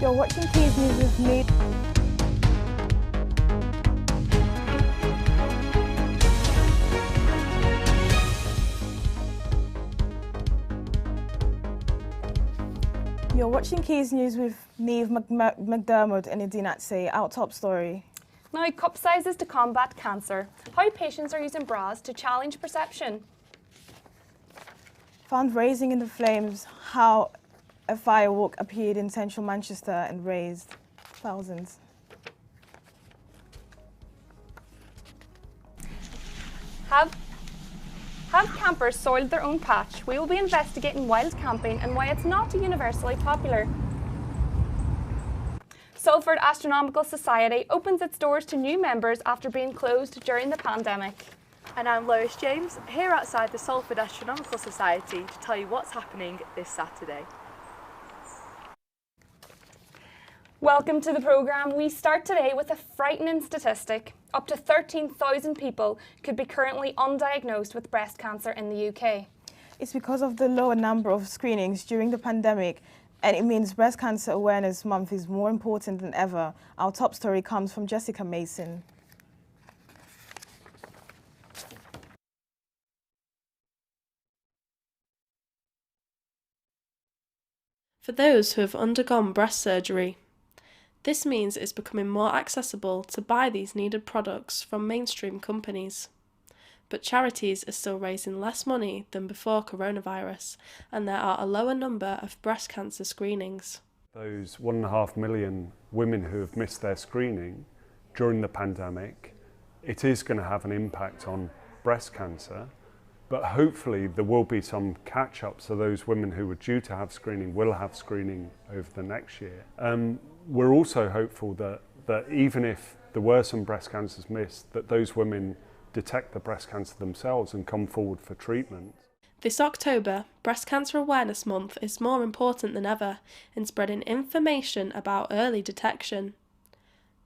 You're watching Quays News with me. You're watching Quays News with Neve McDermott and Nadine Atsey. Our top story. Now, cup sizes to combat cancer. How patients are using bras to challenge perception. Fundraising in the flames. How a firewalk appeared in central Manchester and raised thousands. Have campers soiled their own patch? We will be investigating wild camping and why it's not universally popular. Salford Astronomy Society opens its doors to new members after being closed during the pandemic. And I'm Lois James, here outside the Salford Astronomy Society to tell you what's happening this Saturday. Welcome to the programme. We start today with a frightening statistic. Up to 13,000 people could be currently undiagnosed with breast cancer in the UK. It's because of the lower number of screenings during the pandemic, and it means Breast Cancer Awareness Month is more important than ever. Our top story comes from Jessica Mason. For those who have undergone breast surgery, this means it's becoming more accessible to buy these needed products from mainstream companies. But charities are still raising less money than before coronavirus, and there are a lower number of breast cancer screenings. Those 1.5 million women who have missed their screening during the pandemic, it is going to have an impact on breast cancer, but hopefully there will be some catch-up, so those women who were due to have screening will have screening over the next year. We're also hopeful that even if there were some breast cancers missed, that those women detect the breast cancer themselves and come forward for treatment. This October, Breast Cancer Awareness Month is more important than ever in spreading information about early detection,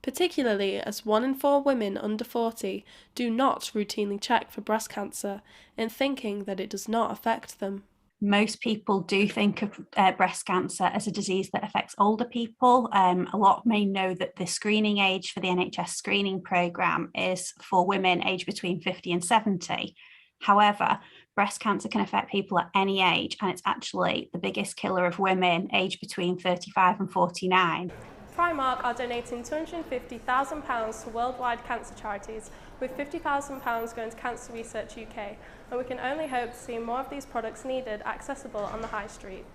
particularly as 1 in 4 women under 40 do not routinely check for breast cancer in thinking that it does not affect them. Most people do think of breast cancer as a disease that affects older people. A lot may know that the screening age for the NHS screening programme is for women aged between 50 and 70. However, breast cancer can affect people at any age, and it's actually the biggest killer of women aged between 35 and 49. Primark are donating £250,000 to worldwide cancer charities, with £50,000 going to Cancer Research UK, and we can only hope to see more of these products needed accessible on the high street.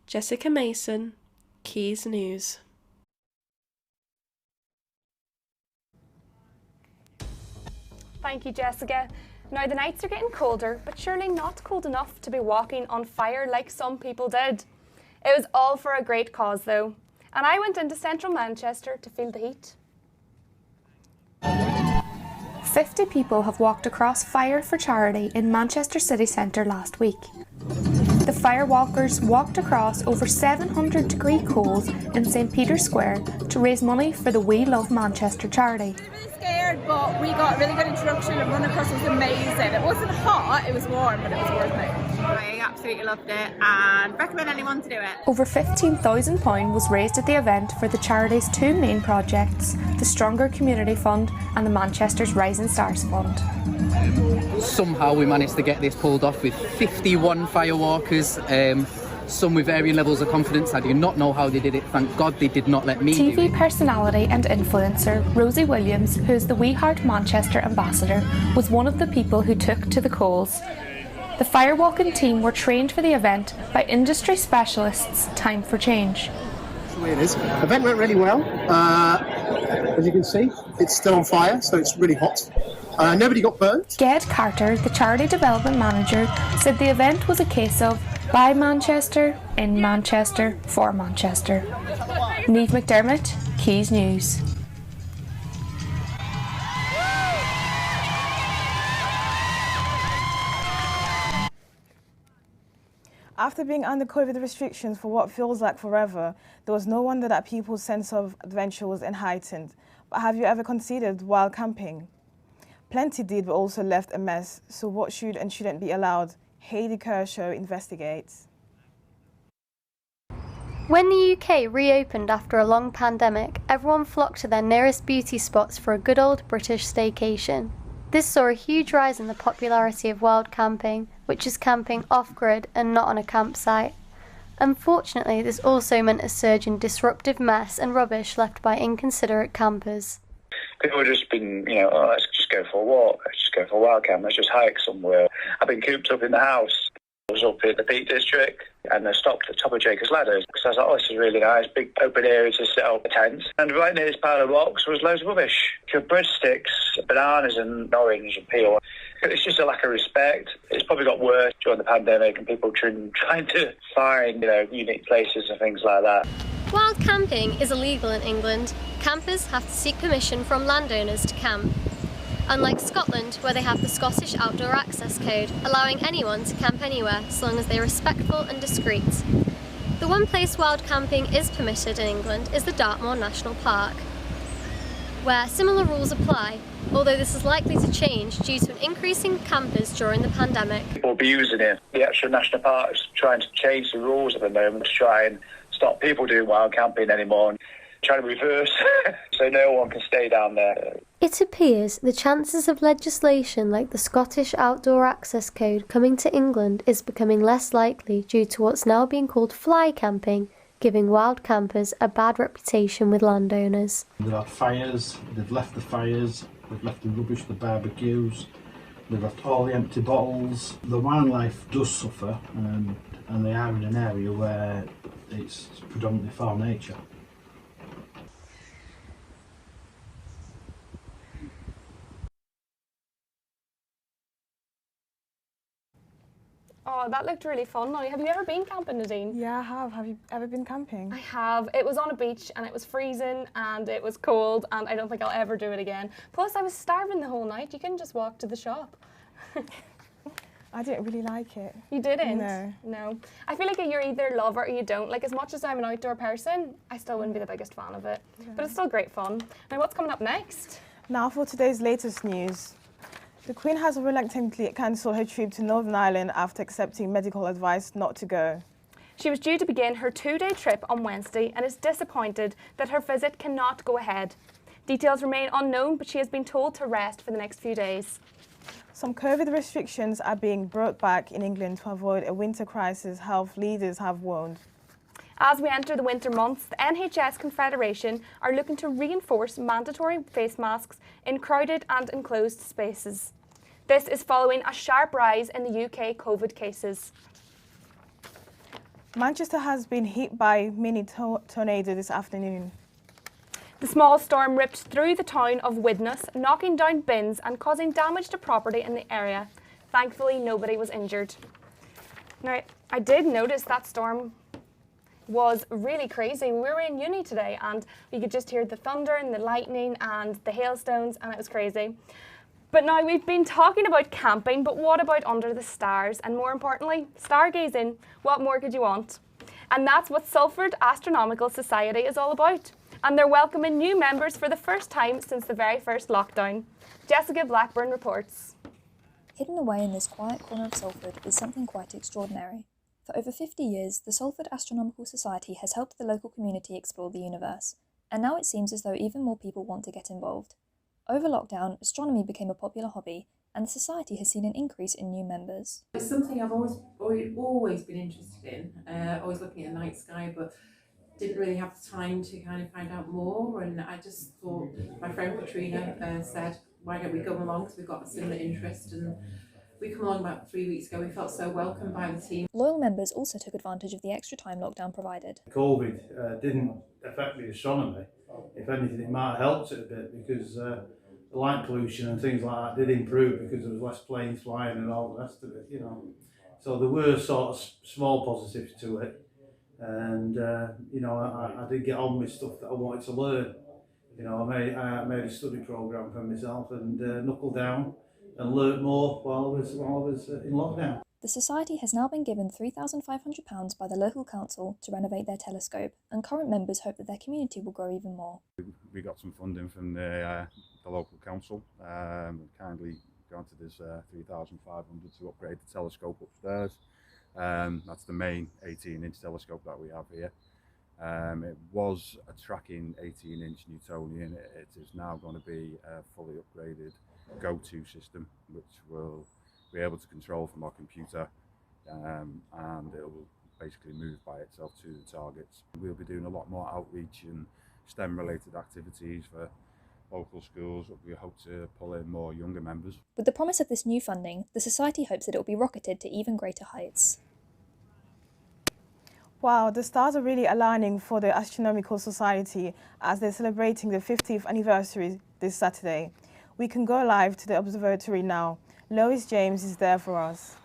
Jessica Mason, Quays News. Thank you, Jessica. Now, the nights are getting colder, but surely not cold enough to be walking on fire like some people did. It was all for a great cause, though, and I went into central Manchester to feel the heat. 50 people have walked across fire for charity in Manchester city centre last week. The firewalkers walked across over 700-degree coals in St Peter's Square to raise money for the We Love Manchester charity. Scared, but we got a really good introduction and running across was amazing. It wasn't hot, it was warm, but it was worth it. I absolutely loved it and recommend anyone to do it. Over £15,000 was raised at the event for the charity's 2 main projects, the Stronger Community Fund and the Manchester's Rising Stars Fund. Somehow we managed to get this pulled off with 51 firewalkers. Some with varying levels of confidence. I do not know how they did it. Thank God they did not let me do it. TV personality and influencer Rosie Williams, who is the We Heart Manchester ambassador, was one of the people who took to the coals. The firewalking team were trained for the event by industry specialists Time for Change. That's the way it is. The event went really well. As you can see, it's still on fire, so it's really hot. Nobody got burnt. Ged Carter, the charity development manager, said the event was a case of by Manchester, in Manchester, for Manchester. Neve McDermott, Quays News. After being under COVID restrictions for what feels like forever, there was no wonder that people's sense of adventure was heightened. But have you ever considered wild camping? Plenty did, but also left a mess. So what should and shouldn't be allowed? Heidi Kershaw investigates. When the UK reopened after a long pandemic, everyone flocked to their nearest beauty spots for a good old British staycation. This saw a huge rise in the popularity of wild camping, which is camping off-grid and not on a campsite. Unfortunately, this also meant a surge in disruptive mess and rubbish left by inconsiderate campers. People have just been, oh, let's just go for a walk, let's just go for a wild camp, let's just hike somewhere. I've been cooped up in the house. I was up in the Peak District and I stopped at the top of Jacob's Ladder because I was like, oh, this is really nice, big open area to set up a tent. And right near this pile of rocks was loads of rubbish. Breadsticks, bananas and orange and peel. It's just a lack of respect. It's probably got worse during the pandemic and people trying to find, unique places and things like that. Wild camping is illegal in England. Campers have to seek permission from landowners to camp. Unlike Scotland, where they have the Scottish Outdoor Access Code, allowing anyone to camp anywhere so long as they are respectful and discreet. The one place wild camping is permitted in England is the Dartmoor National Park, where similar rules apply, although this is likely to change due to an increase in campers during the pandemic. People will be using it. The actual national park is trying to change the rules at the moment to try and stop people doing wild camping anymore and trying to reverse so no one can stay down there. It appears the chances of legislation like the Scottish Outdoor Access Code coming to England is becoming less likely due to what's now being called fly camping, giving wild campers a bad reputation with landowners. There are fires, they've left the fires, they've left the rubbish, the barbecues, they've left all the empty bottles. The wildlife does suffer and they are in an area where it's predominantly foul nature. Oh, that looked really fun. Have you ever been camping, Nadine? Yeah, I have. Have you ever been camping? I have. It was on a beach and it was freezing and it was cold and I don't think I'll ever do it again. Plus, I was starving the whole night. You couldn't just walk to the shop. I didn't really like it. You didn't? No. No. I feel like you're either love it or you don't. Like, as much as I'm an outdoor person, I still wouldn't be the biggest fan of it. Yeah. But it's still great fun. Now, what's coming up next? Now for today's latest news. The Queen has reluctantly cancelled her trip to Northern Ireland after accepting medical advice not to go. She was due to begin her 2-day trip on Wednesday and is disappointed that her visit cannot go ahead. Details remain unknown, but she has been told to rest for the next few days. Some COVID restrictions are being brought back in England to avoid a winter crisis, health leaders have warned. As we enter the winter months, the NHS Confederation are looking to reinforce mandatory face masks in crowded and enclosed spaces. This is following a sharp rise in the UK COVID cases. Manchester has been hit by a mini tornado this afternoon. The small storm ripped through the town of Widnes, knocking down bins and causing damage to property in the area. Thankfully, nobody was injured. Now, I did notice that storm was really crazy. We were in uni today and we could just hear the thunder and the lightning and the hailstones and it was crazy. But now we've been talking about camping, but what about under the stars? And more importantly, stargazing. What more could you want? And that's what Salford Astronomical Society is all about. And they're welcoming new members for the first time since the very first lockdown. Jessica Blackburn reports. Hidden away in this quiet corner of Salford is something quite extraordinary. For over 50 years, the Salford Astronomical Society has helped the local community explore the universe, and now it seems as though even more people want to get involved. Over lockdown, astronomy became a popular hobby, and the Society has seen an increase in new members. It's something I've always been interested in, always looking at the night sky, but didn't really have the time to kind of find out more, and I just thought, my friend Katrina said, why don't we go along, because we've got a similar interest, and we come along about 3 weeks ago. We felt so welcomed by the team. Loyal members also took advantage of the extra time lockdown provided. COVID didn't affect the astronomy. If anything, it might have helped it a bit because the light pollution and things like that did improve because there was less planes flying and all the rest of it, So there were sort of small positives to it. And, I did get on with stuff that I wanted to learn. I made a study programme for myself and knuckled down and learnt more while I was in lockdown. The Society has now been given £3,500 by the local council to renovate their telescope, and current members hope that their community will grow even more. We got some funding from the local council, kindly granted us £3,500 to upgrade the telescope upstairs. That's the main 18-inch telescope that we have here. It was a tracking 18-inch Newtonian. It is now going to be a fully upgraded go-to system, which will be able to control from our computer, and it will basically move by itself to the targets. We'll be doing a lot more outreach and STEM-related activities for local schools. We hope to pull in more younger members. With the promise of this new funding, the Society hopes that it will be rocketed to even greater heights. Wow, the stars are really aligning for the Astronomical Society as they're celebrating the 50th anniversary this Saturday. We can go live to the observatory now. Lois James is there for us.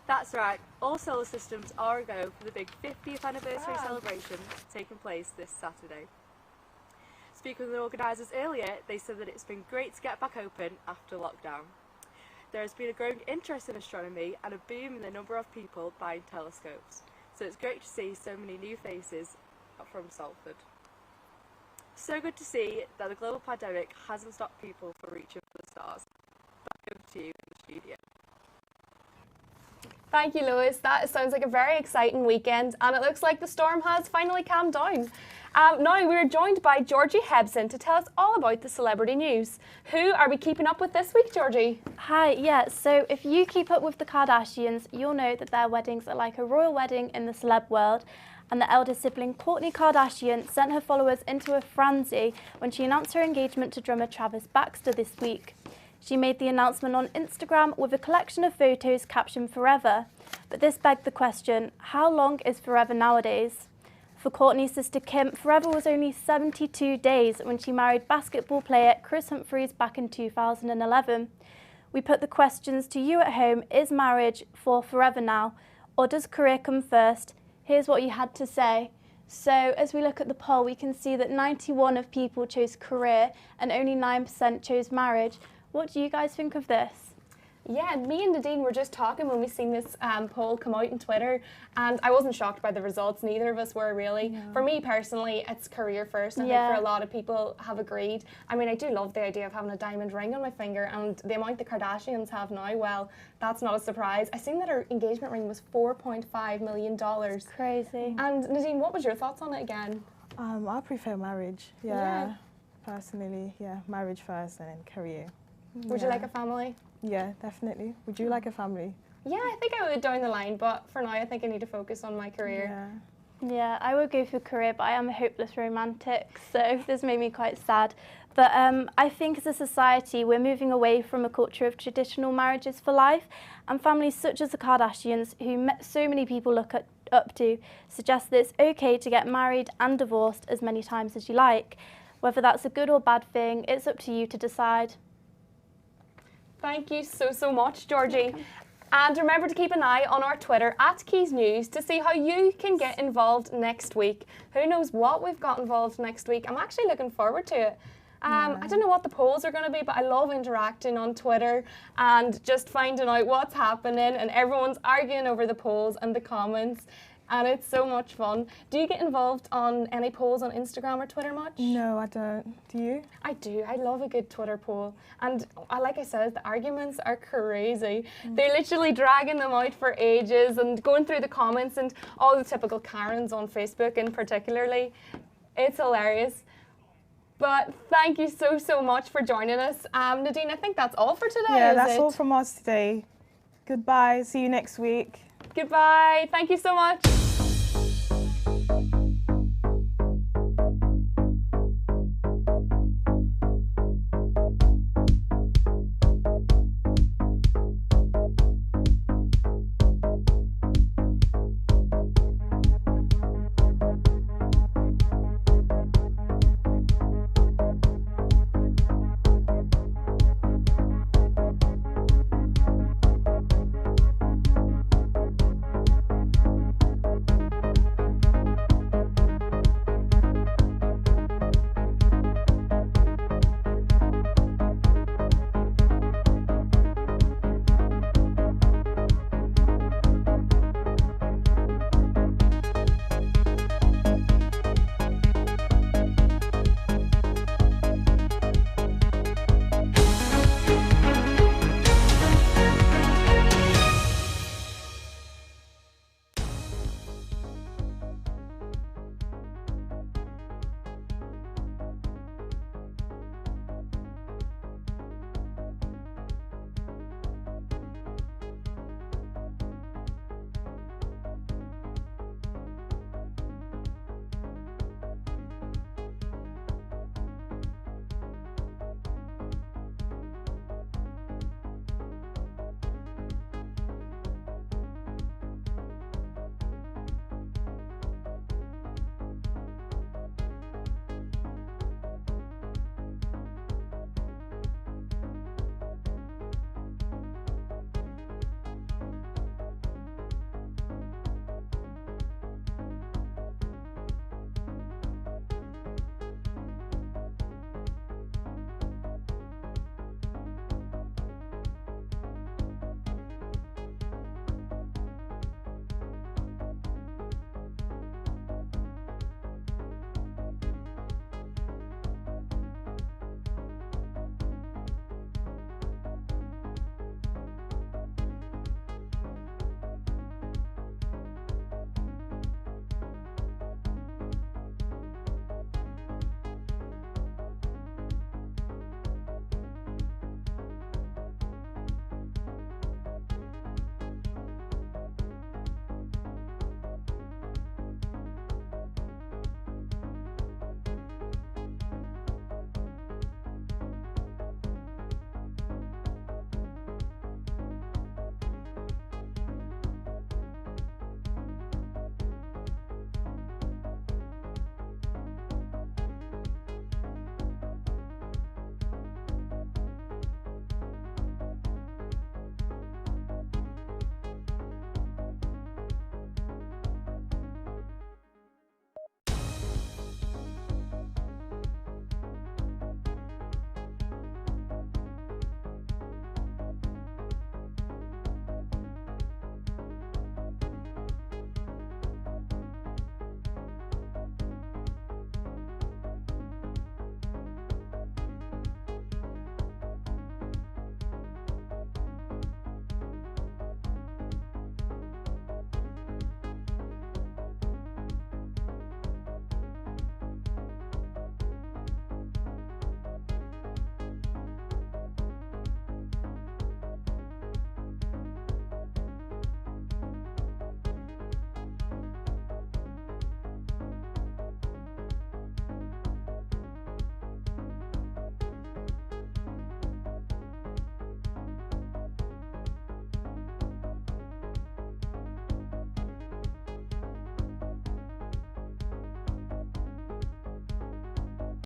That's right, all solar systems are a go for the big 50th anniversary celebration taking place this Saturday. Speaking with the organisers earlier, they said that it's been great to get back open after lockdown. There has been a growing interest in astronomy and a boom in the number of people buying telescopes, so it's great to see so many new faces from Salford. So good to see that the global pandemic hasn't stopped people from reaching for the stars. Back over to you in the studio. Thank you, Lois. That sounds like a very exciting weekend, and it looks like the storm has finally calmed down. Now we're joined by Georgie Hebson to tell us all about the celebrity news. Who are we keeping up with this week, Georgie? Hi, yeah, so if you keep up with the Kardashians, you'll know that their weddings are like a royal wedding in the celeb world, and the eldest sibling Kourtney Kardashian sent her followers into a frenzy when she announced her engagement to drummer Travis Baxter this week. She made the announcement on Instagram with a collection of photos captioned Forever. But this begged the question, how long is forever nowadays? For Kourtney's sister Kim, forever was only 72 days when she married basketball player Chris Humphries back in 2011. We put the questions to you at home, is marriage for forever now, or does career come first? Here's what you had to say. So as we look at the poll, we can see that 91% of people chose career and only 9% chose marriage. What do you guys think of this? Yeah, me and Nadine were just talking when we seen this poll come out on Twitter, and I wasn't shocked by the results. Neither of us were really. No. For me personally, it's career first. I think for a lot of people have agreed. I mean, I do love the idea of having a diamond ring on my finger, and the amount the Kardashians have now, well, that's not a surprise. I seen that her engagement ring was $4.5 million. Crazy. And Nadine, what was your thoughts on it again? I prefer marriage. Yeah. Personally, marriage first and then career. Would you like a family? Yeah, definitely. Would you like a family? Yeah, I think I would down the line, but for now I think I need to focus on my career. Yeah, I would go for career, but I am a hopeless romantic, so this made me quite sad. But I think as a society we're moving away from a culture of traditional marriages for life, and families such as the Kardashians, who so many people look up to, suggest that it's okay to get married and divorced as many times as you like. Whether that's a good or bad thing, it's up to you to decide. Thank you so much, Georgie. And remember to keep an eye on our Twitter @Quays News to see how you can get involved next week. Who knows what we've got involved next week? I'm actually looking forward to it. I don't know what the polls are going to be, but I love interacting on Twitter and just finding out what's happening, and everyone's arguing over the polls and the comments. And it's so much fun. Do you get involved on any polls on Instagram or Twitter much? No, I don't. Do you? I do. I love a good Twitter poll. And like I said, the arguments are crazy. They're literally dragging them out for ages and going through the comments and all the typical Karens on Facebook in particularly. It's hilarious. But thank you so much for joining us. Nadine, I think that's all for today, Yeah, that's all from us today. Goodbye. See you next week. Goodbye. Thank you so much.